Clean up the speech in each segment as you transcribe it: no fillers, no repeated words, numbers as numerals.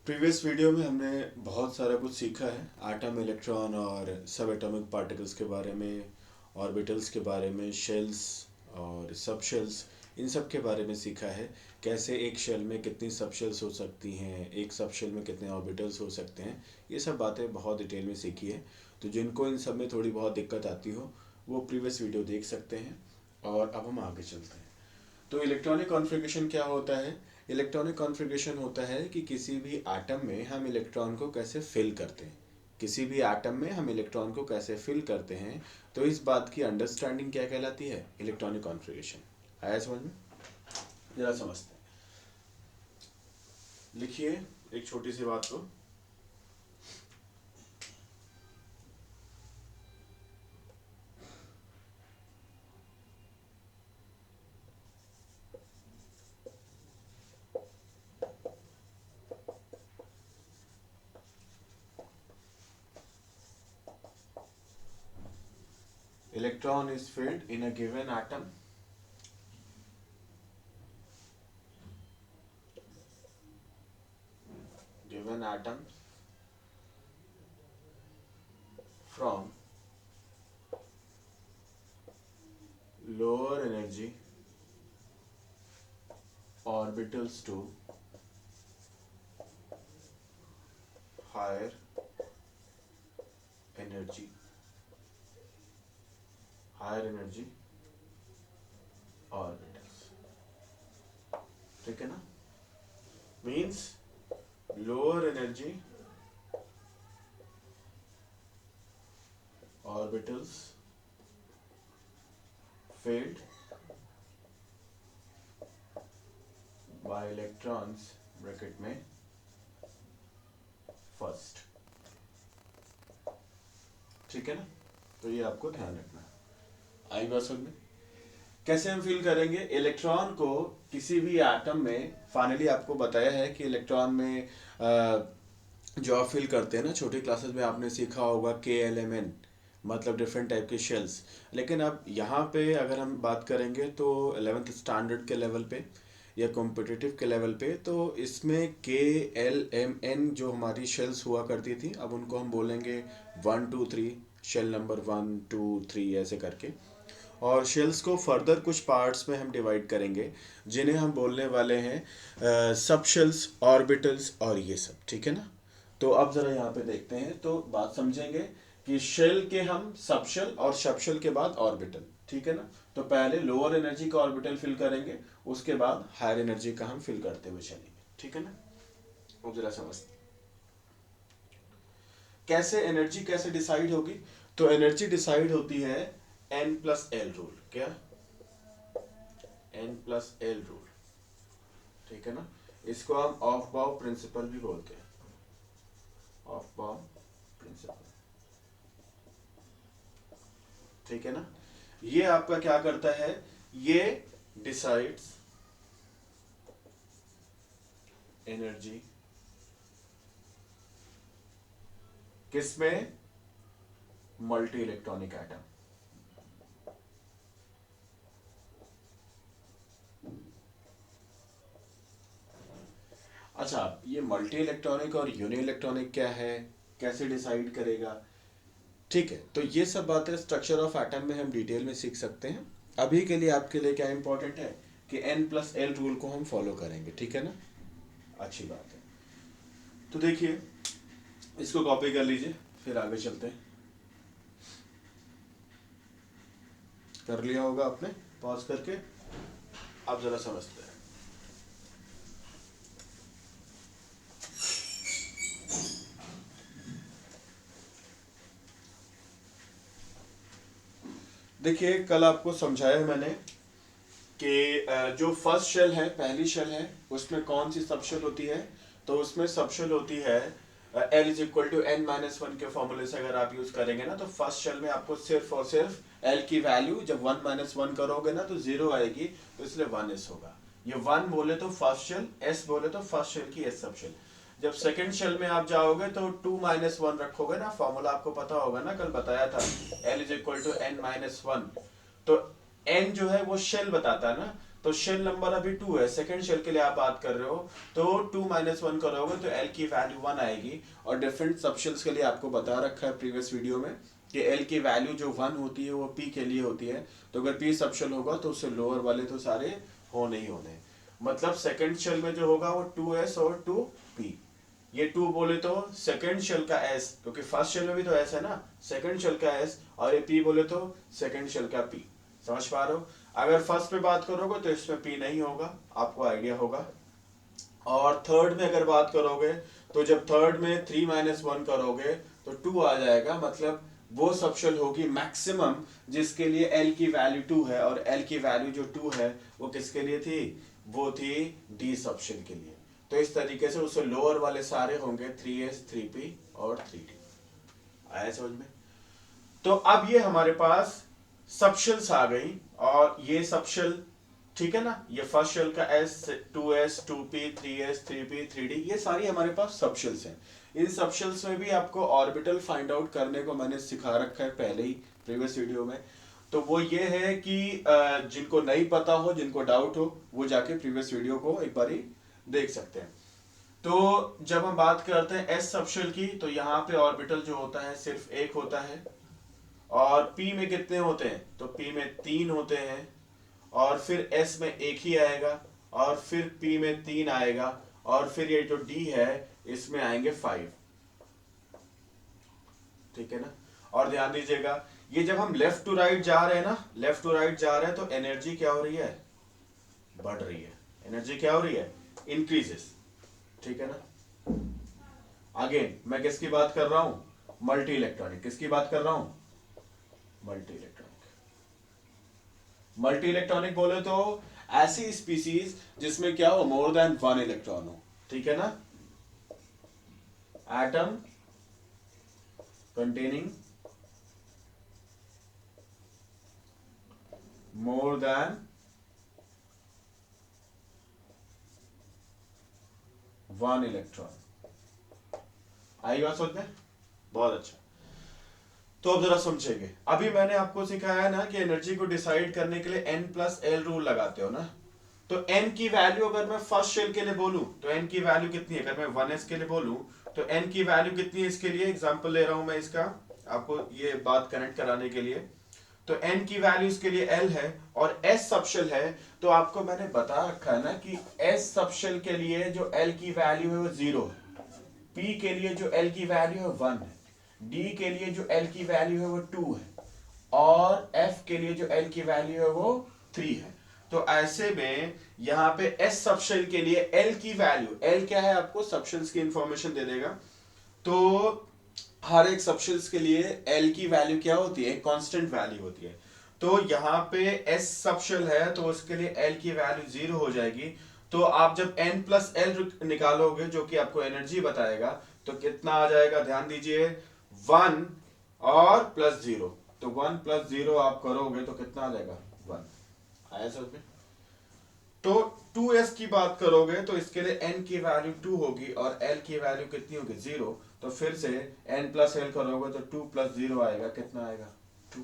Previous video में हमने बहुत सारा कुछ सीखा है एटम, इलेक्ट्रॉन और सब एटॉमिक पार्टिकल्स के बारे में, ऑर्बिटल्स के बारे में, शेल्स और सब शेल्स, इन सब के बारे में सीखा है। कैसे एक शेल में कितनी सब शेल्स हो सकती हैं, एक सब शेल में कितने ऑर्बिटल्स हो सकते हैं, ये सब बातें बहुत डिटेल में सीखी है। तो जिनको इन सब में थोड़ी बहुत दिक्कत आती हो वो प्रीवियस वीडियो देख सकते हैं। और अब हम आगे चलते हैं। तो इलेक्ट्रॉनिक कॉन्फ़िगरेशन क्या होता है? इलेक्ट्रॉनिक कॉन्फ़िगरेशन होता है कि किसी भी एटम में हम इलेक्ट्रॉन को कैसे फिल करते हैं। किसी भी एटम में हम इलेक्ट्रॉन को कैसे फिल करते हैं, तो इस बात की अंडरस्टैंडिंग क्या कहलाती है? Electronic configuration. आया समझ में? जरा समझते हैं। लिखिए एक छोटी सी बात को। Electron is filled in a given atom from lower energy orbitals to higher energy orbitals। ठीक है ना? Means lower energy orbitals filled by electrons bracket में फर्स्ट। ठीक है ना? तो ये आपको ध्यान रखना है। आई बात समझ में? कैसे हम फील करेंगे इलेक्ट्रॉन को किसी भी एटम में? फाइनली आपको बताया है कि इलेक्ट्रॉन में जो आप फील करते हैं ना, छोटी क्लासेस में आपने सीखा होगा KLMN, मतलब डिफरेंट टाइप के शेल्स। लेकिन अब यहाँ पे अगर हम बात करेंगे तो 11th स्टैंडर्ड के लेवल पे या कॉम्पिटिटिव के लेवल पे, तो इसमें KLMN जो हमारी शेल्स हुआ करती थी, अब उनको हम बोलेंगे 1 2 3, शेल नंबर 1 2 3 ऐसे करके। और शेल्स को फर्दर कुछ पार्ट्स में हम डिवाइड करेंगे जिन्हें हम बोलने वाले हैं सब शेल्स, ऑर्बिटल्स और ये सब। ठीक है ना? तो अब जरा यहाँ पे देखते हैं तो बात समझेंगे कि शेल के हम सबशेल और सबशेल के बाद ऑर्बिटल। ठीक है ना? तो पहले लोअर एनर्जी का ऑर्बिटल फिल करेंगे, उसके बाद हायर एनर्जी का हम फिल करते हुए चलेंगे। ठीक है ना? अब जरा समझते कैसे एनर्जी कैसे डिसाइड होगी। तो एनर्जी डिसाइड होती है N+L रूल। क्या? N+L rule. ठीक है ना? इसको हम ऑफ बाउ प्रिंसिपल भी बोलते हैं, ऑफ बाउ प्रिंसिपल। ठीक है ना? ये आपका क्या करता है? ये डिसाइड्स एनर्जी किसमें? Multi electronic atom. अच्छा, ये मल्टी इलेक्ट्रॉनिक और यूनि इलेक्ट्रॉनिक क्या है, कैसे डिसाइड करेगा? ठीक है, तो ये सब बातें स्ट्रक्चर ऑफ एटम में हम डिटेल में सीख सकते हैं। अभी के लिए आपके लिए क्या इंपॉर्टेंट है कि N+L रूल को हम फॉलो करेंगे। ठीक है ना? अच्छी बात है। तो देखिए, इसको कॉपी कर लीजिए, फिर आगे चलते हैं। कर लिया होगा आपने पॉज करके। अब जरा समझते हैं। देखिए, कल आपको समझाया मैंने कि जो फर्स्ट शेल है, पहली शेल है, उसमें कौन सी सबशेल होती है? तो उसमें सबशेल होती है L=N-1 के फॉर्मूले से अगर आप यूज करेंगे ना, तो फर्स्ट शेल में आपको सिर्फ और सिर्फ L की वैल्यू जब 1 - 1 करोगे ना तो 0 आएगी, तो इसलिए 1s होगा। ये 1 बोले तो फर्स्ट शेल, S बोले तो फर्स्ट शेल की S सबशेल। जब सेकंड शेल में आप जाओगे तो 2 - 1 रखोगे ना, फॉर्मूला आपको पता होगा ना, कल बताया था L=N-1। तो n जो है वो शेल बताता है ना, तो शेल नंबर अभी 2 है, सेकंड शेल के लिए आप बात कर रहे हो, तो 2 - 1 करोगे तो एल की वैल्यू 1 आएगी। और डिफरेंट सबशेल्स के लिए आपको बता रखा है प्रीवियस वीडियो में कि एल की वैल्यू जो 1 होती है वो पी के लिए होती है। तो अगर पी सबशेल होगा तो उससे लोअर वाले तो सारे हो नहीं होने, मतलब सेकंड शेल में जो होगा वो 2s और 2p। ये 2 बोले तो सेकंड शेल का s, क्योंकि फर्स्ट शेल में भी तो s है ना, सेकंड शेल का s, और ये p बोले तो सेकंड शेल का p। समझ पा रहे हो? अगर फर्स्ट पे बात करोगे तो इसमें p नहीं होगा, आपको आइडिया होगा। और थर्ड में अगर बात करोगे तो जब थर्ड में 3 - 1 करोगे तो 2 आ जाएगा, मतलब वो सबशेल होगी मैक्सिमम जिसके लिए l की वैल्यू 2 है, और l की वैल्यू जो 2 है वो किसके लिए थी, वो थी d सबशेल के लिए। तो इस तरीके से उससे लोअर वाले सारे होंगे 3s 3p और 3d। आया समझ में? तो अब ये हमारे पास सबशेल्स आ गई, और ये सबशेल ठीक है ना, ये फर्स्ट शेल का s 2s 2p 3s 3p 3d, ये सारी हमारे पास सबशेल्स हैं। इन सबशेल्स में भी आपको ऑर्बिटल फाइंड आउट करने को मैंने सिखा रखा है पहले ही प्रीवियस वीडियो में। तो वो ये है कि जिनको नहीं पता हो, जिनको डाउट हो, वो जाके प्रीवियस वीडियो को एक बारी देख सकते हैं। तो जब हम बात करते हैं एस सबशेल की, तो यहाँ पे ऑर्बिटल जो होता है सिर्फ एक होता है, और पी में कितने होते हैं, तो पी में 3 होते हैं, और फिर एस में एक ही आएगा, और फिर पी में 3 आएगा, और फिर ये जो डी है इसमें आएंगे 5। ठीक है ना? और ध्यान दीजिएगा, ये जब हम लेफ्ट टू राइट जा रहे हैं ना, लेफ्ट टू राइट जा रहे हैं तो एनर्जी क्या हो रही है, बढ़ रही है। एनर्जी क्या हो रही है, इंक्रीजेस। ठीक है ना? अगेन मैं किसकी बात कर रहा हूं, मल्टी इलेक्ट्रॉनिक। किसकी बात कर रहा हूं, मल्टी इलेक्ट्रॉनिक। मल्टी इलेक्ट्रॉनिक बोले तो ऐसी स्पीसीज जिसमें क्या हो, मोर देन 1 इलेक्ट्रॉन हो। ठीक है ना? Atom containing more than 1 electron. आई बात समझ में? बहुत अच्छा। तो अब जरा समझेंगे, अभी मैंने आपको सिखाया ना कि एनर्जी को डिसाइड करने के लिए n+l रूल लगाते हो ना। तो n की वैल्यू अगर मैं फर्स्ट शेल के लिए बोलूं तो n की वैल्यू कितनी है, अगर मैं 1s के लिए बोलूं तो n की वैल्यू कितनी है, इसके लिए एग्जांपल ले रहा हूं मैं इसका, आपको ये बात कनेक्ट कराने के लिए। तो n की वैल्यू इसके लिए l है, और s सबशेल है, तो आपको मैंने बता रखा है ना कि s सबशेल के लिए जो l की वैल्यू है वो 0 है, p के लिए जो l की वैल्यू है 1 है, d के लिए जो l की वैल्यू है वो 2 है, और f के लिए जो l की वैल्यू है वो 3 है। तो ऐसे में यहाँ पे s सबशेल के लिए l की वैल्यू, l क्या है आपको सबशेल्स की इंफॉर्मेशन दे देगा। तो हर एक सबशेल्स के लिए l की वैल्यू क्या होती है, कांस्टेंट वैल्यू होती है। तो यहाँ पे s सबशेल है तो उसके लिए l की वैल्यू 0 हो जाएगी। तो आप जब n+l निकालोगे जो कि आपको एनर्जी बताएगा, तो कितना आ जाएगा, ध्यान दीजिए, 1 और +0। तो 1 + 0 आप करोगे तो कितना आ जाएगा, 1। आया समझ में? तो 2s की बात करोगे तो इसके लिए n की वैल्यू 2 होगी, और l की वैल्यू कितनी होगी, 0। तो फिर से n+l करोगे तो 2 + 0 आएगा, कितना आएगा, 2।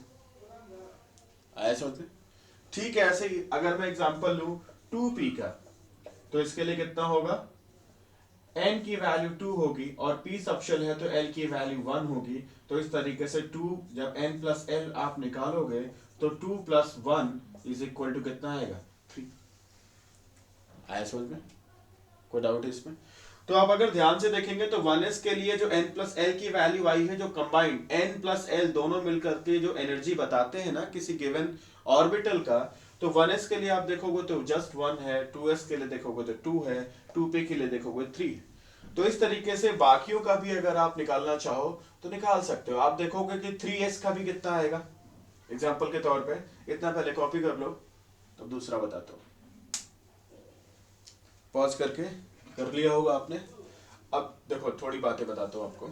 आया समझ में? ठीक है, ऐसे ही अगर मैं एग्जांपल लूं 2p का, तो इसके लिए कितना होगा, n की वैल्यू 2 होगी, और p सबशेल है तो l की वैल्यू 1 होगी। तो इस तरीके से 2 जब n+l आप निकालोगे तो 2 + 1 = कितना आएगा, 3। आया समझ में? कोई डाउट है इसमें? तो आप अगर ध्यान से देखेंगे तो 1s के लिए जो n+l की वैल्यू आई है, जो कंबाइंड n+l दोनों मिलकर के जो एनर्जी बताते हैं ना किसी गिवन ऑर्बिटल का, तो 1s के लिए आप देखोगे तो जस्ट 1 है, 2s के लिए देखोगे तो 2 है, 2p के लिए देखोगे 3 है। तो इस तरीके से बाकियों का भी अगर आप निकालना चाहो तो निकाल सकते हो। आप देखोगे कि 3s का भी कितना आएगा, एग्जाम्पल के तौर पे इतना पहले कॉपी कर लो, तो दूसरा बताता हूँ। पॉज करके कर लिया होगा आपने। अब देखो थोड़ी बातें बताता हूं आपको।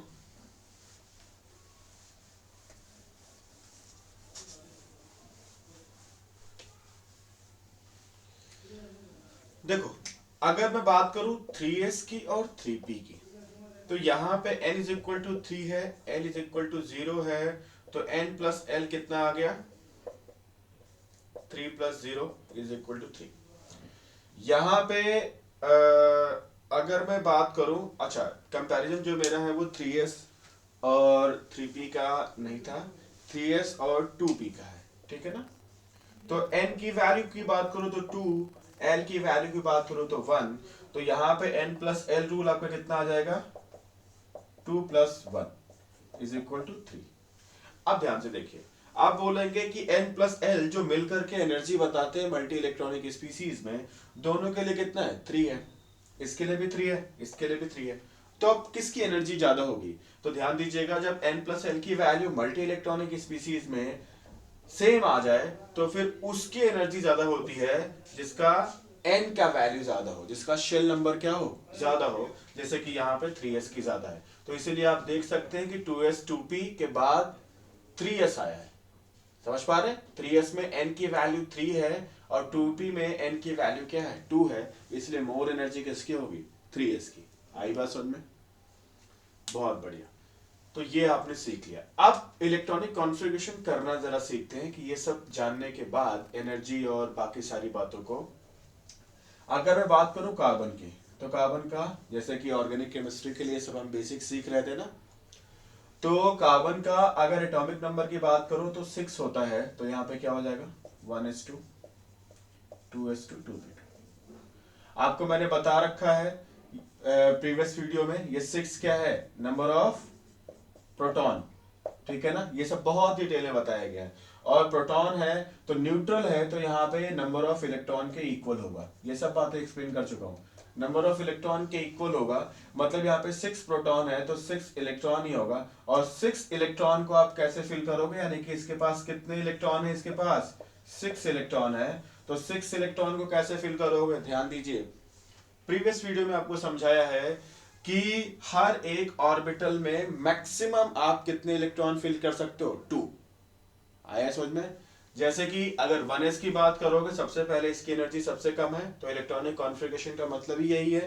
देखो अगर मैं बात करूं 3s की और 3p की, तो यहां पे n = 3 है, l = 0 है, तो n+l कितना आ गया, 3 + 0 = 3। यहाँ पे अगर मैं बात करूं, अच्छा कंपैरिजन जो मेरा है वो 3s और 3p का नहीं था, 3s और 2p का है, ठीक है ना। तो n की वैल्यू की बात करूं तो 2, l की वैल्यू की बात करूं तो 1, तो यहाँ पे n प्लस l रूल आपका कितना आ जाएगा, 2 प्लस 1 इज इक्वल टू 3। अब ध्यान से देखिए, आप बोलेंगे कि n प्लस l जो मिलकर के एनर्जी बताते हैं मल्टी इलेक्ट्रॉनिक स्पीसीज में, दोनों के लिए कितना है, 3 है, इसके लिए भी 3 है, इसके लिए भी 3 है। तो अब किसकी एनर्जी ज्यादा होगी, तो ध्यान दीजिएगा जब n प्लस l की वैल्यू मल्टी इलेक्ट्रॉनिक स्पीसीज में सेम आ जाए तो फिर उसकी एनर्जी ज्यादा होती है जिसका n का वैल्यू ज्यादा हो, जिसका शेल नंबर क्या हो, ज्यादा हो। जैसे कि यहाँ पे 3s की ज्यादा है, तो इसीलिए आप देख सकते हैं कि 2s 2p के बाद 3s आया है। समझ पा रहे हैं, 3s में n की वैल्यू 3 है और 2p में n की वैल्यू क्या है, 2 है, इसलिए मोर एनर्जी किसकी होगी, 3s की। आई बात समझ में, बहुत बढ़िया। तो ये आपने सीख लिया। अब इलेक्ट्रॉनिक कॉन्फ़िगरेशन करना जरा सीखते हैं कि ये सब जानने के बाद एनर्जी और बाकी सारी बातों को, अगर मैं बात करूं कार्बन की, तो कार्बन का जैसे कि ऑर्गेनिक केमिस्ट्री के लिए सब हम बेसिक सीख रहे थे ना, तो कार्बन का अगर एटॉमिक नंबर की बात करूं तो 6 होता है, तो यहां पे क्या हो जाएगा, 1s2 2s2 2p2। आपको मैंने बता रखा है प्रीवियस वीडियो में, ये 6 क्या है, नंबर ऑफ प्रोटॉन, ठीक है ना, ये सब बहुत डिटेल में बताया गया है। और प्रोटॉन है तो न्यूट्रल है, तो यहाँ पे नंबर ऑफ इलेक्ट्रॉन के इक्वल होगा, ये सब बातें एक्सप्लेन कर चुका हूँ। नंबर ऑफ इलेक्ट्रॉन के इक्वल होगा मतलब यहाँ पे 6 प्रोटॉन है तो 6 इलेक्ट्रॉन ही होगा। और 6 इलेक्ट्रॉन को आप कैसे फिल करोगे, यानी कि इसके पास कितने इलेक्ट्रॉन है, इसके पास 6 इलेक्ट्रॉन है, तो 6 इलेक्ट्रॉन को कैसे फिल करोगे, ध्यान दीजिए। प्रीवियस वीडियो में आपको समझाया है कि हर एक ऑर्बिटल में मैक्सिमम आप कितने इलेक्ट्रॉन फिल कर सकते हो, 2। आया समझ में। जैसे कि अगर 1s की बात करोगे, सबसे पहले इसकी एनर्जी सबसे कम है, तो इलेक्ट्रॉनिक कॉन्फ़िगरेशन का मतलब ही यही है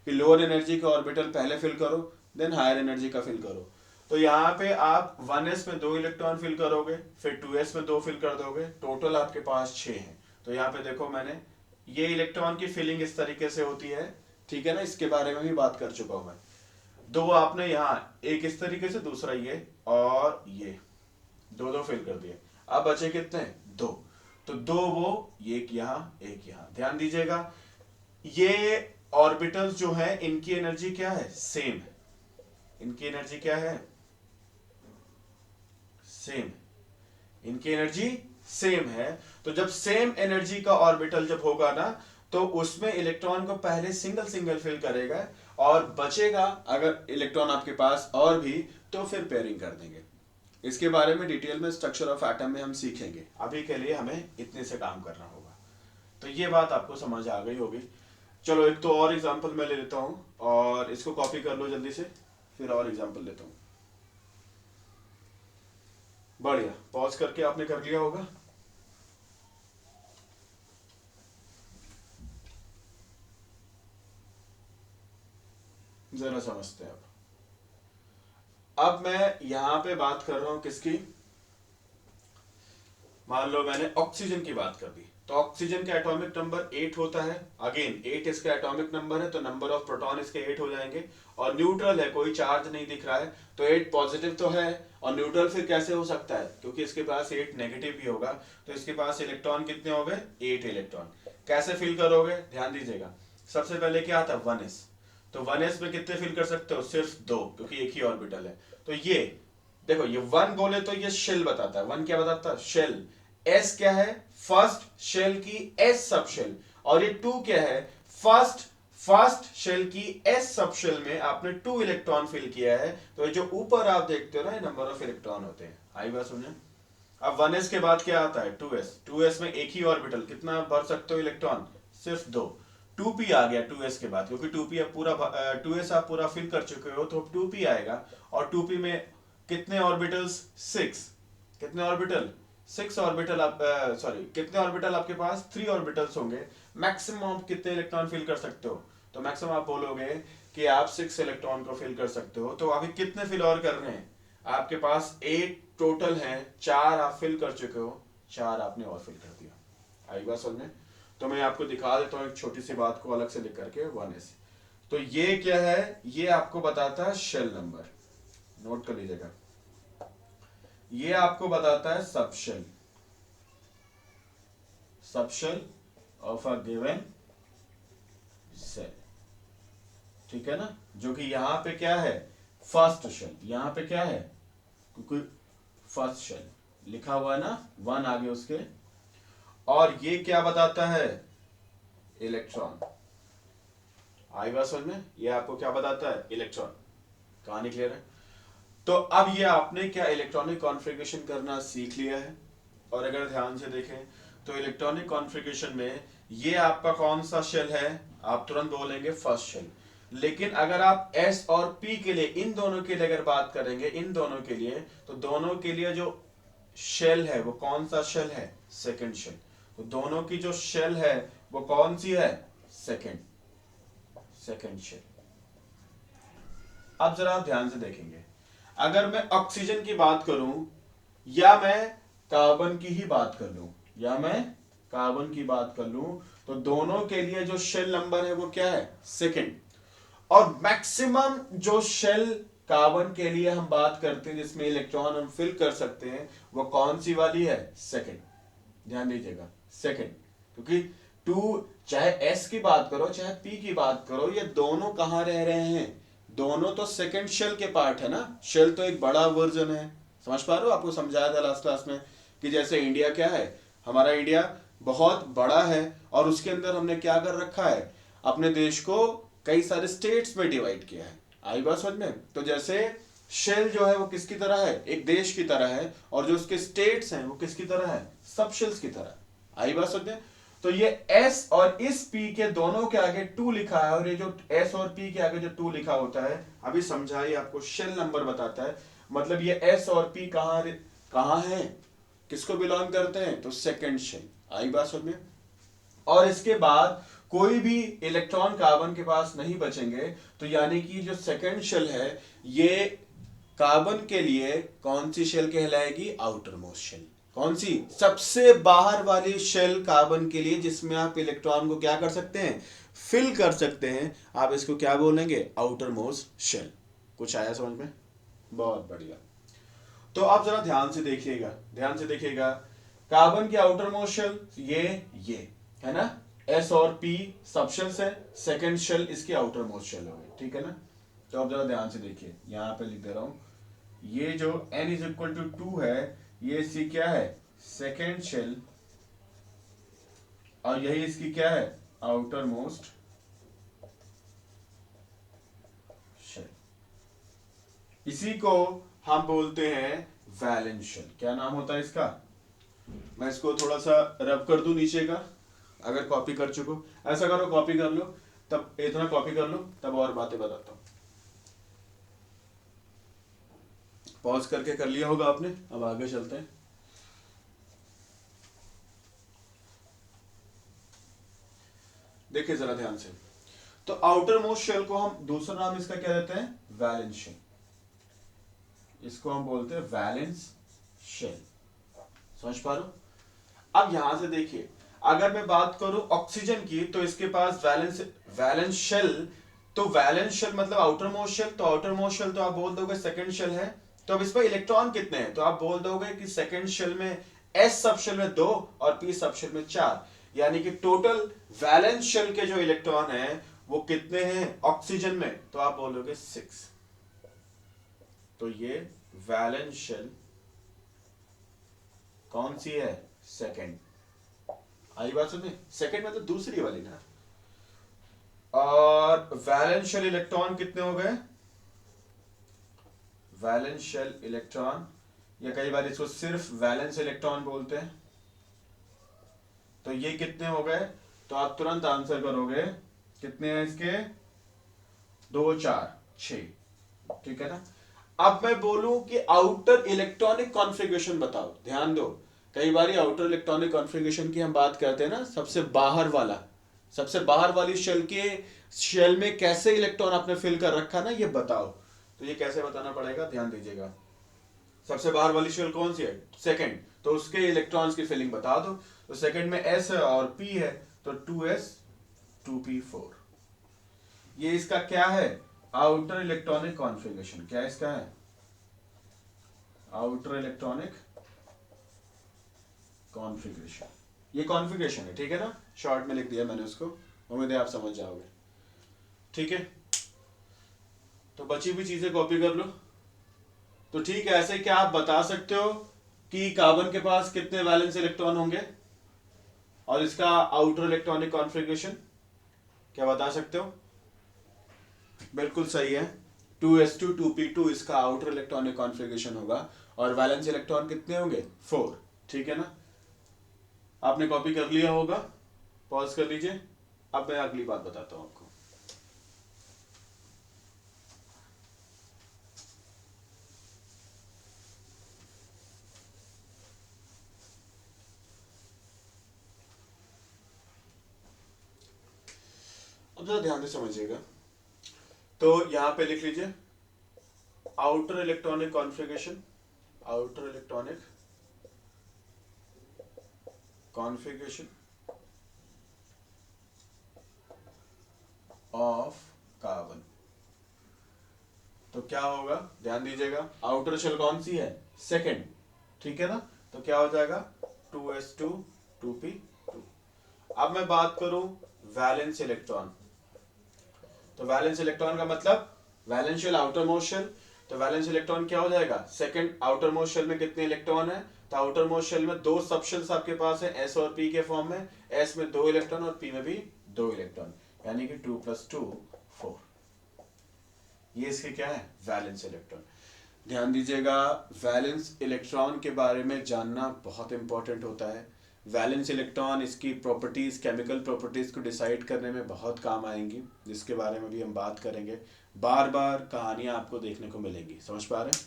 कि लोअर एनर्जी का ऑर्बिटल पहले फिल करो, देन हायर एनर्जी का फिल करो। तो यहाँ पे आप 1s में 2 इलेक्ट्रॉन फिल करोगे, फिर 2s में 2 फिल कर दोगे, टोटल आपके पास 6 है। तो यहाँ पे देखो मैंने ये इलेक्ट्रॉन की फिलिंग इस तरीके से होती है, ठीक है ना, इसके बारे में भी बात कर चुका हूं मैं। दो आपने यहाँ एक इस तरीके से, दूसरा ये और ये, दो दो फिल कर दिए। अब बचे कितने, 2, तो 2 वो, एक यहाँ एक यहाँ। ध्यान दीजिएगा ये ऑर्बिटल्स जो है इनकी एनर्जी क्या है, सेम है, इनकी एनर्जी क्या है, सेम, इनकी एनर्जी सेम है। तो जब सेम एनर्जी का ऑर्बिटल जब होगा ना, तो उसमें इलेक्ट्रॉन को पहले सिंगल सिंगल फिल करेगा और बचेगा अगर इलेक्ट्रॉन आपके पास और भी, तो फिर पेयरिंग कर देंगे। इसके बारे में डिटेल में स्ट्रक्चर ऑफ एटम में हम सीखेंगे, अभी के लिए हमें इतने से काम करना होगा। तो ये बात आपको समझ आ गई होगी। चलो एक तो और एग्जांपल मैं ले लेता हूं, और इसको कॉपी कर लो जल्दी से, फिर और एग्जांपल लेता हूं। बढ़िया, पॉज करके आपने कर लिया होगा। जरा समझते हैं अब मैं यहां पे बात कर रहा हूं किसकी, मान लो मैंने ऑक्सीजन की बात कर दी, तो ऑक्सीजन का एटॉमिक नंबर 8 होता है। अगेन 8 इसका एटॉमिक नंबर है, तो नंबर ऑफ प्रोटॉन इसके 8 हो जाएंगे। और न्यूट्रल है, कोई चार्ज नहीं दिख रहा है, तो 8 पॉजिटिव तो है। और न्यूट्रल फिर कैसे हो सकता है, क्योंकि इसके पास 8 नेगेटिव भी होगा, तो इसके पास इलेक्ट्रॉन कितने हो गए, 8 इलेक्ट्रॉन। कैसे फिल करोगे, ध्यान दीजिएगा। सबसे पहले क्या आता है, 1s, तो 1s में कितने फिल कर सकते हो, सिर्फ 2, क्योंकि एक ही ऑर्बिटल है। तो ये देखो, ये 1 बोले तो ये शेल बताता है, 1 क्या बताता है, शेल। एस क्या है, फर्स्ट शेल की एस सब शेल। और ये 2 क्या है, फर्स्ट शेल की एस सब शेल में आपने 2 इलेक्ट्रॉन फिल किया है। तो ये जो ऊपर आप देखते हो ना, ये नंबर ऑफ इलेक्ट्रॉन होते हैं। आई बात समझे। अब 1s के बाद क्या आता है, 2s में एक ही ऑर्बिटल, कितना भर सकते हो इलेक्ट्रॉन, सिर्फ 2। 2p आ गया 2s के बाद, क्योंकि 2p अब पूरा 2s आप पूरा फिल कर चुके हो, तो 2p आएगा। और 2p में कितने ऑर्बिटल्स, 6। कितने ऑर्बिटल, 6 ऑर्बिटल। आप सॉरी, कितने ऑर्बिटल आपके पास, 3 ऑर्बिटल्स होंगे। मैक्सिमम आप कितने इलेक्ट्रॉन फिल कर सकते हो, तो मैक्सिमम आप बोलोगे कि आप 6 इलेक्ट्रॉन को फिल कर सकते हो। तो अभी कितने फिल और करने हैं, आपके पास 8 टोटल हैं, 4 आप फिल कर चुके हो, 4 आपने और फिल कर दिया। आई बात समझ में। तो मैं आपको दिखा देता हूँ एक छोटी सी बात को अलग से लिख करके 1s। तो ये क्या है, ये आपको बताता है शेल नंबर, नोट कर लीजिएगा। ये आपको बताता है subshell, subshell of a given cell, ठीक है ना, जो कि यहां पे क्या है फर्स्ट शेल, यहां पे क्या है क्योंकि फर्स्ट शेल लिखा हुआ है ना 1 आगे उसके। और ये क्या बताता है इलेक्ट्रॉन, आई बात समझ में, ये आपको क्या बताता है इलेक्ट्रॉन। कहानी क्लियर है। तो अब ये आपने क्या इलेक्ट्रॉनिक कॉन्फ़िगरेशन करना सीख लिया है। और अगर ध्यान से देखें तो इलेक्ट्रॉनिक कॉन्फ़िगरेशन में ये आपका कौन सा शेल है, आप तुरंत बोलेंगे फर्स्ट शेल। लेकिन अगर आप S और P के लिए, इन दोनों के लिए अगर बात करेंगे, इन दोनों के लिए, तो दोनों के लिए जो शेल है वो कौन सा शेल है, सेकंड शेल। तो दोनों की जो शेल है वो कौन सी है, सेकंड शेल। अब जरा आप ध्यान से देखेंगे, अगर मैं ऑक्सीजन की बात करूं या मैं कार्बन की ही बात कर लूं, या मैं कार्बन की बात कर लूं, तो दोनों के लिए जो शेल नंबर है वो क्या है, सेकंड। और मैक्सिमम जो शेल कार्बन के लिए हम बात करते हैं जिसमें इलेक्ट्रॉन हम फिल कर सकते हैं, वो कौन सी वाली है, सेकंड। ध्यान दीजिएगा सेकंड, क्योंकि टू चाहे एस की बात करो चाहे पी की बात करो, ये दोनों कहां रह रहे हैं, दोनों तो सेकंड शेल के पार्ट है ना। शेल तो एक बड़ा वर्जन है, समझ पा रहे हो, आपको समझाया था लास्ट क्लास में कि जैसे इंडिया क्या है, हमारा इंडिया बहुत बड़ा है और उसके अंदर हमने क्या कर रखा है, अपने देश को कई सारे स्टेट्स में डिवाइड किया है। आई बात समझ में। तो जैसे शेल जो है वो किसकी तरह है, एक देश की तरह है, और जो उसके स्टेट्स हैं वो किसकी तरह है, सब शेल्स की तरह। आई बात समझ में। तो ये S और इस P के दोनों के आगे 2 लिखा है, और ये जो S और P के आगे जो 2 लिखा होता है, अभी समझाइए, आपको शेल नंबर बताता है। मतलब ये S और P कहां है, किसको बिलोंग करते हैं, तो सेकंड शेल। आई बात समझ में। और इसके बाद कोई भी इलेक्ट्रॉन कार्बन के पास नहीं बचेंगे, तो यानी कि जो सेकंड शेल है ये कार्बन के लिए कौन सी शेल कहलाएगी, आउटर मोस्ट शेल। कौन सी, सबसे बाहर वाली शेल कार्बन के लिए, जिसमें आप इलेक्ट्रॉन को क्या कर सकते हैं, फिल कर सकते हैं। आप इसको क्या बोलेंगे, आउटर मोस्ट शेल। कुछ आया समझ में, बहुत बढ़िया। तो आप जरा ध्यान से देखिएगा, ध्यान से देखिएगा, कार्बन की आउटर मोस्ट शेल ये है ना, S और P सब शेल्स है, सेकंड शेल इसकी आउटर मोस्ट शेल हो गई, ठीक है ना। तो आप जरा ध्यान से देखिए, यहां पे लिख दे रहा हूं, ये जो n इज इक्वल टू 2 है, ये इसकी क्या है, सेकेंड शेल, और यही इसकी क्या है, आउटर मोस्ट शेल। इसी को हम बोलते हैं वैलेंस शेल। क्या नाम होता है इसका, मैं इसको थोड़ा सा रब कर दूं नीचे का, अगर कॉपी कर चुको, ऐसा करो कॉपी कर लो, तब इतना कॉपी कर लो, तब और बातें बताता हूं। पॉज करके कर लिया होगा आपने, अब आगे चलते हैं। देखिए जरा ध्यान से, तो आउटर मोस्ट शेल को हम, दूसरा नाम इसका क्या देते हैं, वैलेंस शेल। इसको हम बोलते हैं वैलेंस शेल, समझ पा रहे हो। अब यहां से देखिए, अगर मैं बात करूं ऑक्सीजन की, तो इसके पास वैलेंस शेल, तो वैलेंस शेल मतलब आउटर मोस्ट शेल, तो आउटर मोस्ट शेल तो आप बोल दोगे सेकंड शेल है। तो अब इसमें इलेक्ट्रॉन कितने हैं, तो आप बोल दोगे कि सेकंड शेल में S सब शेल में 2 और P सब शेल में 4, यानी कि टोटल वैलेंस शेल के जो इलेक्ट्रॉन हैं वो कितने हैं ऑक्सीजन में, तो आप बोलोगे 6। तो ये वैलेंस शेल कौन सी है, सेकंड। आई बात समझ में, सेकंड मतलब दूसरी वाली ना। और वैलेंस शेल इलेक्ट्रॉन कितने हो गए, वैलेंस शेल इलेक्ट्रॉन, या कई बार इसको सिर्फ वैलेंस इलेक्ट्रॉन बोलते हैं। तो ये कितने हो गए, तो आप तुरंत आंसर करोगे, कितने हैं इसके, 2 4 6, ठीक है ना। अब मैं बोलूं कि आउटर इलेक्ट्रॉनिक कॉन्फ़िगरेशन बताओ, ध्यान दो, कई बार आउटर इलेक्ट्रॉनिक कॉन्फ़िगरेशन की हम बात करते हैं ना, सबसे बाहर वाला, सबसे बाहर वाली शेल में कैसे इलेक्ट्रॉन आपने फिल कर रखा ना, ये बताओ। तो ये कैसे बताना पड़ेगा, ध्यान दीजिएगा। सबसे बाहर वाली शेल कौन सी है, सेकंड, तो उसके इलेक्ट्रॉन्स की फिलिंग बता दो। तो सेकंड में S है और P है, तो 2s2p4। ये इसका क्या है, आउटर इलेक्ट्रॉनिक कॉन्फ़िगरेशन। क्या इसका है, आउटर इलेक्ट्रॉनिक कॉन्फ़िगरेशन। ये कॉन्फ़िगरेशन है, ठीक है ना, शॉर्ट में लिख दिया मैंने उसको, उम्मीद है आप समझ जाओगे। ठीक है, तो बची हुई चीजें कॉपी कर लो। तो ठीक है, ऐसे क्या आप बता सकते हो कि कार्बन के पास कितने वैलेंस इलेक्ट्रॉन होंगे और इसका आउटर इलेक्ट्रॉनिक कॉन्फ़िगरेशन क्या बता सकते हो? बिल्कुल सही है, 2s2 2p2 इसका आउटर इलेक्ट्रॉनिक कॉन्फ़िगरेशन होगा और वैलेंस इलेक्ट्रॉन कितने होंगे, 4। ठीक है ना, आपने कॉपी कर लिया होगा, पॉज कर लीजिए। अब मैं अगली बात बताता हूं आपको। अब जरा ध्यान से समझिएगा। तो यहां पे लिख लीजिए outer electronic configuration, outer electronic configuration of carbon. तो क्या होगा, ध्यान दीजिएगा, आउटर शेल कौन सी है, सेकंड। ठीक है ना, तो क्या हो जाएगा 2s2 2p2। अब मैं बात करूं वैलेंस इलेक्ट्रॉन, तो वैलेंस इलेक्ट्रॉन का मतलब valence shell outermost shell. तो वैलेंस इलेक्ट्रॉन क्या हो जाएगा, सेकंड। आउटर मोस्ट शेल में कितने इलेक्ट्रॉन है, तो आउटर मोस्ट शेल में 2 सब शेल्स आपके पास है, एस और पी के फॉर्म में। एस में 2 इलेक्ट्रॉन और पी में भी 2 इलेक्ट्रॉन, यानी कि 2 + 2 4। ये इसके क्या है, वैलेंस इलेक्ट्रॉन। ध्यान दीजिएगा, वैलेंस इलेक्ट्रॉन के बारे में जानना बहुत इंपॉर्टेंट होता है। वैलेंस इलेक्ट्रॉन इसकी प्रॉपर्टीज, केमिकल प्रॉपर्टीज को डिसाइड करने में बहुत काम आएंगी, जिसके बारे में भी हम बात करेंगे। बार बार कहानियां आपको देखने को मिलेंगी, समझ पा रहे हैं?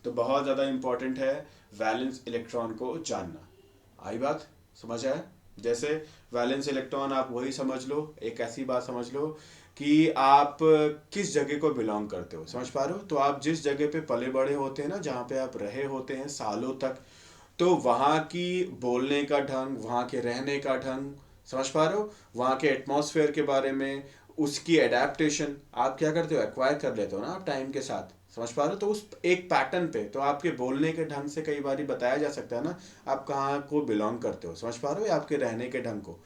तो बहुत ज़्यादा इंपॉर्टेंट है वैलेंस इलेक्ट्रॉन को जानना। आई बात, समझ आया? जैसे वैलेंस इलेक्ट्रॉन आप वही समझ लो, एक ऐसी बात समझ लो कि आप किस जगह को बिलोंग करते हो, समझ पा रहे हो? तो आप जिस जगह पे पले बड़े होते हैं ना, जहाँ पे आप रहे होते हैं सालों तक, तो वहाँ की बोलने का ढंग, वहाँ के रहने का ढंग, समझ पा रहे हो? वहाँ के एटमॉस्फेयर के बारे में, उसकी एडेप्टेशन आप क्या करते हो, एक्वायर कर लेते हो ना आप टाइम के साथ, समझ पा रहे हो? तो उस एक पैटर्न पे, तो आपके बोलने के ढंग से कई बार बताया जा सकता है ना आप कहाँ को बिलोंग करते हो, समझ पा रहे हो, या आपके रहने के ढंग को।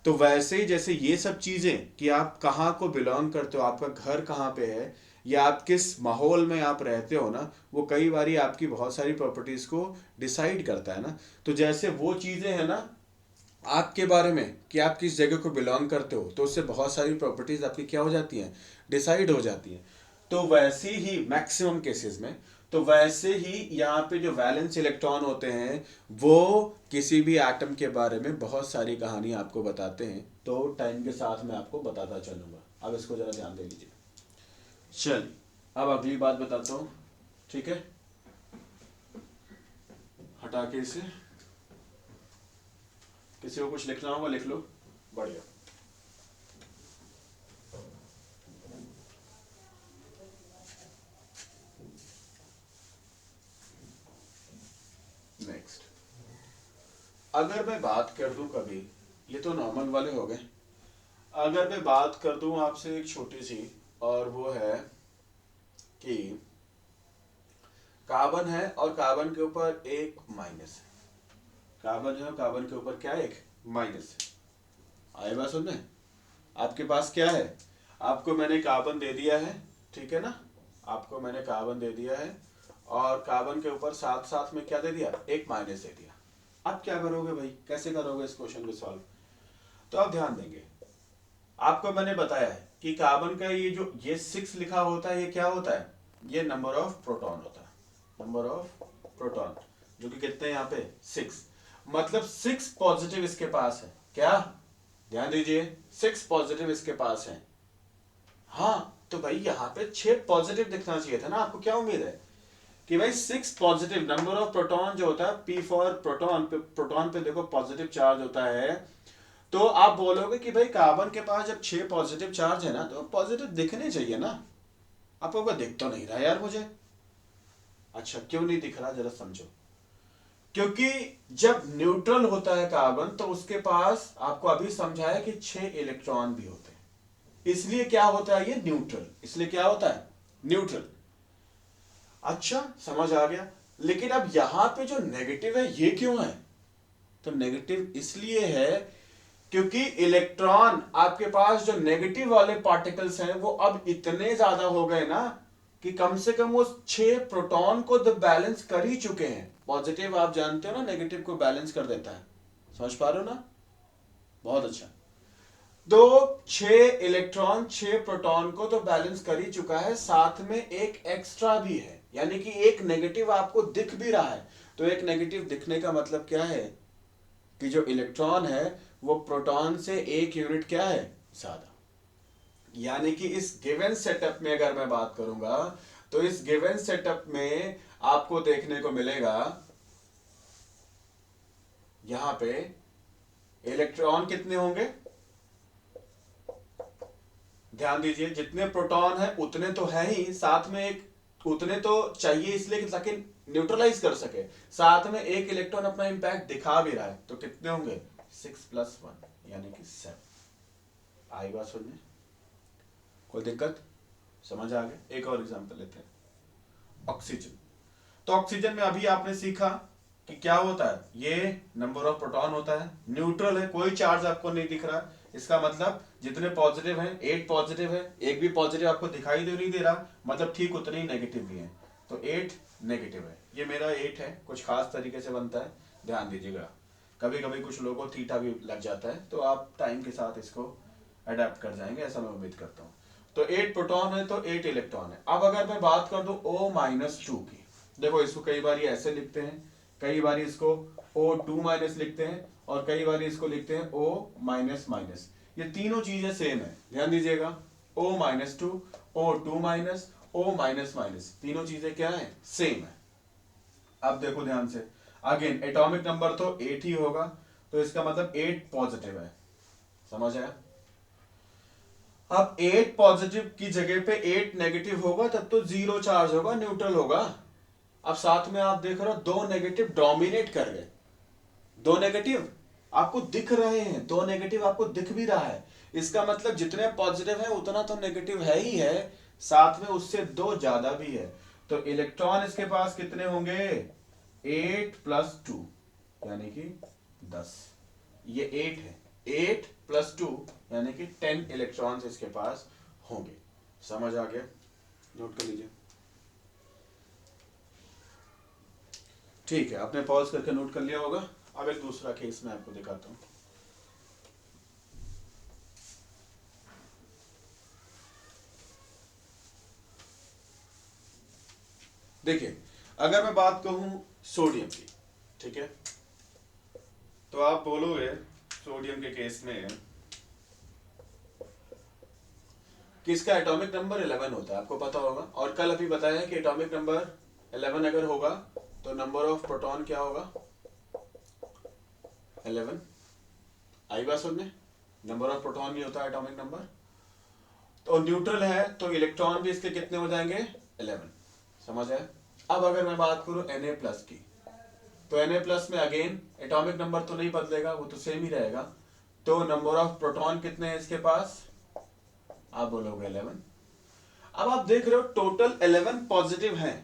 तो वैसे ही जैसे ये सब चीज़ें कि आप कहाँ को बिलोंग करते हो, आपका घर कहाँ पे है, या आप किस माहौल में आप रहते हो ना, वो कई बारी आपकी बहुत सारी प्रॉपर्टीज़ को डिसाइड करता है ना। तो जैसे वो चीज़ें हैं ना आपके बारे में कि आप किस जगह को बिलोंग करते हो, तो उससे बहुत सारी प्रॉपर्टीज आपकी क्या हो जाती हैं, डिसाइड हो जाती हैं। तो वैसे ही मैक्सिमम केसेस में, तो वैसे ही यहाँ पे जो वैलेंस इलेक्ट्रॉन होते हैं वो किसी भी एटम के बारे में बहुत सारी कहानी आपको बताते हैं। तो टाइम के साथ मैं आपको बताता चलूंगा, अब इसको जरा ध्यान दे लीजिए। चलिए, अब अगली बात बताता हूँ, ठीक है, हटा के इसे, किसी को कुछ लिखना होगा लिख लो, बढ़िया। नेक्स्ट, अगर मैं बात कर दूं कभी, ये तो नॉर्मल वाले हो गए, अगर मैं बात कर दूं आपसे एक छोटी सी, और वो है कि कार्बन है और कार्बन के ऊपर एक माइनस है। कार्बन है और कार्बन के ऊपर क्या है, एक माइनस है। आए बात सुनने, आपके पास क्या है, आपको मैंने कार्बन दे दिया है, ठीक है ना, आपको मैंने कार्बन दे दिया है और कार्बन के ऊपर साथ साथ में क्या दे दिया, एक माइनस दे दिया। अब क्या करोगे भाई, कैसे करोगे इस क्वेश्चन को सॉल्व? तो आप ध्यान देंगे, आपको मैंने बताया है कि कार्बन का ये जो ये 6 लिखा होता है, ये क्या होता है, ये नंबर ऑफ प्रोटॉन होता है, नंबर ऑफ प्रोटॉन, जो कि कितने यहाँ पे 6, मतलब 6 पॉजिटिव इसके पास है। क्या, ध्यान दीजिए, 6 पॉजिटिव इसके पास है। हाँ, तो भाई यहाँ पे 6 पॉजिटिव दिखना चाहिए था ना, आपको क्या उम्मीद है कि भाई 6 पॉजिटिव, नंबर ऑफ प्रोटॉन जो होता है, पी फॉर प्रोटॉन, प्रोटॉन पे देखो पॉजिटिव चार्ज होता है, तो आप बोलोगे कि भाई कार्बन के पास जब 6 पॉजिटिव चार्ज है ना, तो पॉजिटिव दिखने चाहिए ना, आपको दिख तो नहीं रहा यार मुझे। अच्छा, क्यों नहीं दिख रहा, जरा समझो। क्योंकि जब न्यूट्रल होता है कार्बन तो उसके पास आपको अभी समझाया कि 6 इलेक्ट्रॉन भी होते हैं, इसलिए क्या होता है ये न्यूट्रल, इसलिए क्या होता है न्यूट्रल। अच्छा समझ आ गया। लेकिन अब यहां पे जो नेगेटिव है ये क्यों है? तो नेगेटिव इसलिए है क्योंकि इलेक्ट्रॉन आपके पास जो नेगेटिव वाले पार्टिकल्स हैं वो अब इतने ज्यादा हो गए ना कि कम से कम वो 6 प्रोटॉन को तो बैलेंस कर ही चुके हैं। पॉजिटिव आप जानते हो ना नेगेटिव को बैलेंस कर देता है, समझ पा रहे हो ना? बहुत अच्छा। तो 6 इलेक्ट्रॉन 6 प्रोटॉन को तो बैलेंस कर ही चुका है, साथ में एक एक्स्ट्रा भी है, यानी कि एक नेगेटिव आपको दिख भी रहा है। तो एक नेगेटिव दिखने का मतलब क्या है कि जो इलेक्ट्रॉन है वो प्रोटॉन से एक यूनिट क्या है ज्यादा। यानी कि इस गिवन सेटअप में अगर मैं बात करूंगा तो इस गिवन सेटअप में आपको देखने को मिलेगा यहां पे इलेक्ट्रॉन कितने होंगे, ध्यान दीजिए, जितने प्रोटॉन है उतने तो है ही, साथ में एक उतने तो चाहिए इसलिए कि ताकि न्यूट्रलाइज कर सके, साथ में एक इलेक्ट्रॉन अपना इंपैक्ट दिखा भी रहा है। तो कितने होंगे 6 + 1 यानी कि 7। आई बात सुनने, कोई दिक्कत? समझ आ गया। एक और एग्जांपल लेते हैं, ऑक्सीजन। तो ऑक्सीजन में अभी आपने सीखा कि क्या होता है, ये नंबर ऑफ प्रोटॉन होता है, न्यूट्रल है, कोई चार्ज आपको नहीं दिख रहा। इसका मतलब जितने पॉजिटिव हैं 8 पॉजिटिव है, एक भी पॉजिटिव आपको दिखाई नहीं दे रहा, मतलब ठीक उतने ही नेगेटिव भी हैं। तो 8 नेगेटिव है, ये मेरा 8 है, कुछ खास तरीके से बनता है, ध्यान दीजिएगा। कभी कभी कुछ लोगों को थीटा भी लग जाता है, तो आप टाइम के साथ इसको अडेप्ट कर जाएंगे, ऐसा मैं उम्मीद करता हूँ। तो 8 प्रोटॉन है तो 8 इलेक्ट्रॉन है। अब अगर मैं बात कर दूं O-2 की, देखो इसको कई बार ये ऐसे लिखते हैं, कई बार इसको O2- लिखते हैं, और कई बार इसको लिखते हैं O-। ये तीनों चीजें सेम है, ध्यान दीजिएगा। O-2 O2- O-, तीनों चीजें क्या है सेम है। अब देखो ध्यान से, अगेन एटॉमिक नंबर तो 8 ही होगा, तो इसका मतलब 8 पॉजिटिव है, समझ आया? अब 8 पॉजिटिव की जगह पे 8 नेगेटिव होगा तब तो 0 चार्ज होगा, न्यूट्रल होगा। अब साथ में आप देख रहे हो 2 नेगेटिव डोमिनेट कर गए, 2 नेगेटिव आपको दिख रहे हैं, 2 नेगेटिव आपको दिख भी रहा है। इसका मतलब जितने पॉजिटिव है उतना तो नेगेटिव है ही है, साथ में उससे 2 ज्यादा भी है। तो इलेक्ट्रॉन इसके पास कितने होंगे 8 + 2 यानी कि 10। ये 8 है, 8 + 2 यानी कि 10 इलेक्ट्रॉन्स इसके पास होंगे। समझ आ गया? नोट कर लीजिए। ठीक है, आपने पॉज करके नोट कर लिया होगा। अब एक दूसरा केस मैं आपको दिखाता हूं। देखिए, अगर मैं बात कहूं सोडियम की, ठीक है, तो आप बोलोगे सोडियम के केस में कि इसका एटॉमिक नंबर 11 होता है, आपको पता होगा। और कल अभी बताया कि एटॉमिक नंबर 11 अगर होगा तो नंबर ऑफ प्रोटॉन क्या होगा 11। आई बात सुनने, नंबर ऑफ प्रोटॉन नहीं होता एटॉमिक नंबर। तो न्यूट्रल है तो इलेक्ट्रॉन भी इसके कितने हो जाएंगे 11, समझ आया? अब अगर मैं बात करूं Na+ की, तो Na+ में अगेन एटॉमिक नंबर तो नहीं बदलेगा, वो तो सेम ही रहेगा। तो नंबर ऑफ प्रोटॉन कितने हैं इसके पास, आप बोलोगे 11। अब आप देख रहे हो टोटल 11 पॉजिटिव हैं,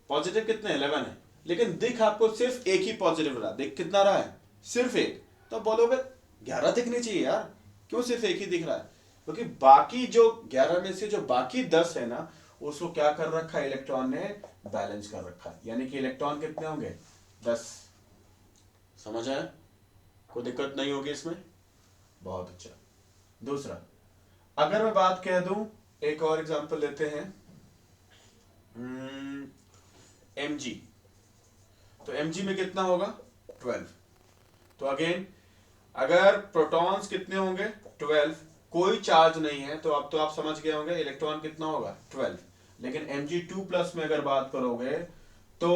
पॉजिटिव कितने 11 है, लेकिन दिख आपको सिर्फ एक ही पॉजिटिव रहा, देख कितना रहा है सिर्फ एक। तो बोलोगे 11 दिखनी चाहिए यार, क्यों सिर्फ एक ही दिख रहा है? क्योंकि बाकी जो 11 में से जो बाकी 10 है ना, उसको क्या कर रखा है इलेक्ट्रॉन ने बैलेंस कर रखा है, यानी कि इलेक्ट्रॉन कितने होंगे 10। समझ आया? कोई दिक्कत नहीं होगी इसमें? बहुत अच्छा। दूसरा, अगर मैं बात कह दूं, एक और एग्जांपल लेते हैं Mg। तो Mg में कितना होगा 12। तो अगेन अगर प्रोटॉन्स कितने होंगे 12, कोई चार्ज नहीं है, तो अब तो आप समझ गए होंगे इलेक्ट्रॉन कितना होगा 12। लेकिन Mg2+ में अगर बात करोगे तो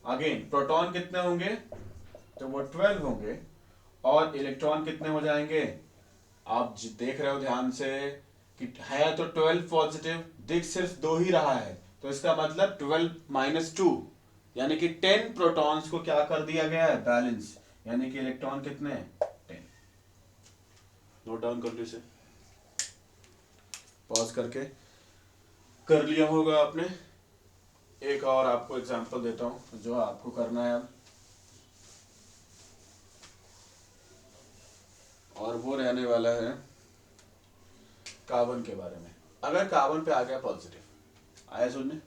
अगेन प्रोटॉन कितने होंगे, तो वो 12 होंगे, और इलेक्ट्रॉन कितने हो जाएंगे, आप देख रहे हो ध्यान से कि है तो 12 पॉजिटिव, दिख सिर्फ 2 ही रहा है, तो इसका मतलब 12 - 2 यानी कि 10 प्रोटॉन्स को क्या कर दिया गया है, बैलेंस, यानी कि इलेक्ट्रॉन कितने हैं, 10। नोट डाउन कर लो इसे, पॉज करके कर लिया होगा आपने। एक और आपको एग्जांपल देता हूं जो आपको करना है अब, और वो रहने वाला है कार्बन के बारे में। अगर कार्बन पे आ गया पॉजिटिव, आया सुनने?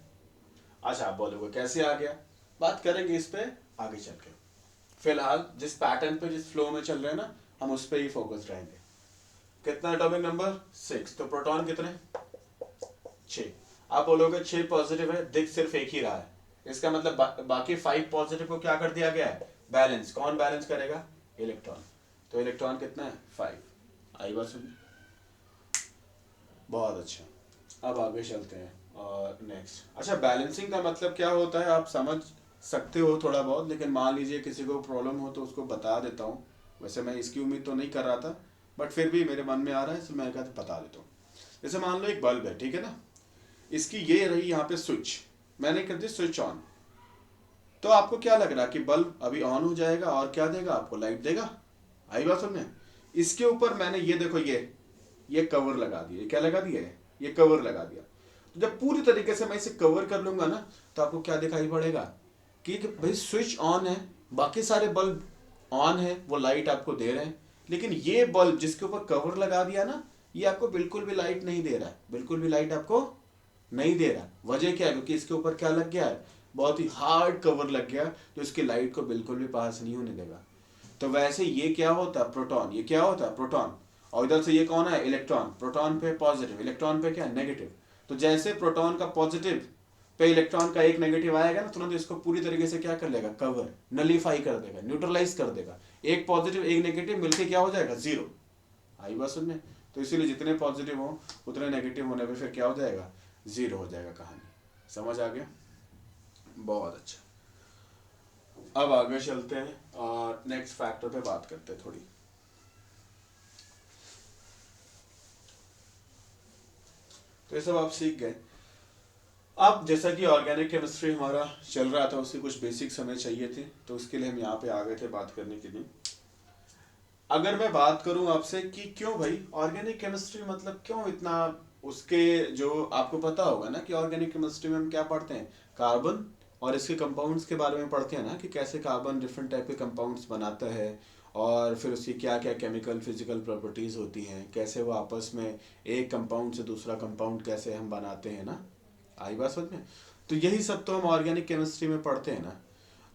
अच्छा, आप बोलोगे कैसे आ गया, बात करेंगे इस पे आगे चल के। फिलहाल जिस पैटर्न पे, जिस फ्लो में चल रहे हैं ना, हम उस पे ही फोकस रहेंगे। कितना एटॉमिक नंबर, 6, तो प्रोटॉन कितने, 6। आप बोलोगे 6 पॉजिटिव है, दिख सिर्फ एक ही रहा है, इसका मतलब बाकी 5 पॉजिटिव को क्या कर दिया गया है, बैलेंस। कौन बैलेंस करेगा, इलेक्ट्रॉन। तो इलेक्ट्रॉन कितना है, 5। आई बात सुन, बहुत अच्छा। अब आगे चलते हैं और नेक्स्ट। अच्छा, बैलेंसिंग का मतलब क्या होता है आप समझ सकते हो थोड़ा बहुत, लेकिन मान लीजिए किसी को प्रॉब्लम हो तो उसको बता देता हूँ। वैसे मैं इसकी उम्मीद तो नहीं कर रहा था, बट फिर भी मेरे मन में आ रहा है, इसलिए मैं कहता बता देता हूँ। जैसे मान लो एक बल्ब है, ठीक है ना, इसकी ये रही यहाँ पे स्विच, मैंने कर दी स्विच ऑन, तो आपको क्या लग रहा है कि बल्ब अभी ऑन हो जाएगा और क्या देगा, आपको लाइट देगा। आई बात सुनने? इसके ऊपर मैंने ये देखो ये कवर लगा दिया, क्या लगा दिया है, ये कवर लगा दिया। तो जब पूरी तरीके से मैं इसे कवर कर लूंगा ना, तो आपको क्या दिखाई पड़ेगा कि भाई स्विच ऑन है, बाकी सारे बल्ब ऑन है, वो लाइट आपको दे रहे हैं, लेकिन ये बल्ब जिसके ऊपर कवर लगा दिया ना, ये आपको बिल्कुल भी लाइट नहीं दे रहा है, बिल्कुल भी लाइट आपको नहीं दे रहा। वजह क्या है, क्योंकि इसके ऊपर क्या लग गया है, बहुत ही हार्ड कवर लग गया, तो इसकी लाइट को बिल्कुल भी पास नहीं होने देगा। तो वैसे ये क्या होता है, प्रोटॉन, ये क्या होता है, प्रोटॉन। और इधर से ये कौन है, इलेक्ट्रॉन। प्रोटॉन पे पॉजिटिव, इलेक्ट्रॉन पे क्या, नेगेटिव। तो जैसे प्रोटॉन का पॉजिटिव पे इलेक्ट्रॉन का एक नेगेटिव आएगा ना, तुरंत इसको पूरी तरीके से क्या कर लेगा, कवर, नलीफाई कर देगा, न्यूट्रलाइज कर देगा। एक पॉजिटिव एक नेगेटिव मिलके क्या हो जाएगा, 0। आई बात सुनने? तो इसीलिए जितने पॉजिटिव हो उतने नेगेटिव होने पे फिर क्या हो जाएगा, 0 हो जाएगा। कहानी समझ आ गया, बहुत अच्छा। अब आगे चलते हैं और नेक्स्ट फैक्टर पे बात करते हैं थोड़ी। तो ये सब आप सीख गए। अब जैसा कि ऑर्गेनिक केमिस्ट्री हमारा चल रहा था, उसकी कुछ बेसिक्स हमें चाहिए थे, तो उसके लिए हम यहाँ पे आ गए थे बात करने के लिए। अगर मैं बात करूं आपसे कि क्यों भाई ऑर्गेनिक केमिस्ट्री, मतलब क्यों इतना, उसके जो आपको पता होगा ना कि ऑर्गेनिक केमिस्ट्री में हम क्या पढ़ते हैं, कार्बन और इसके कंपाउंड्स के बारे में पढ़ते हैं ना, कि कैसे कार्बन डिफरेंट टाइप के कंपाउंड्स बनाता है, और फिर उसकी क्या क्या केमिकल फिजिकल प्रॉपर्टीज होती हैं, कैसे वो आपस में एक कंपाउंड से दूसरा कंपाउंड कैसे हम बनाते हैं ना। आई बात समझ में? तो यही सब तो हम ऑर्गेनिक केमिस्ट्री में पढ़ते हैं ना।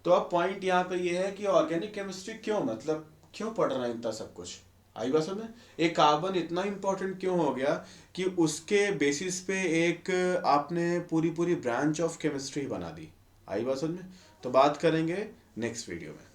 तो अब पॉइंट यहाँ पे ये है कि ऑर्गेनिक केमिस्ट्री क्यों, मतलब क्यों पढ़ रहे हैं इतना सब कुछ। आई बात समझ में? एक कार्बन इतना इंपॉर्टेंट क्यों हो गया कि उसके बेसिस पे एक आपने पूरी पूरी ब्रांच ऑफ केमिस्ट्री बना दी। आई बात समझ में? तो बात करेंगे नेक्स्ट वीडियो में।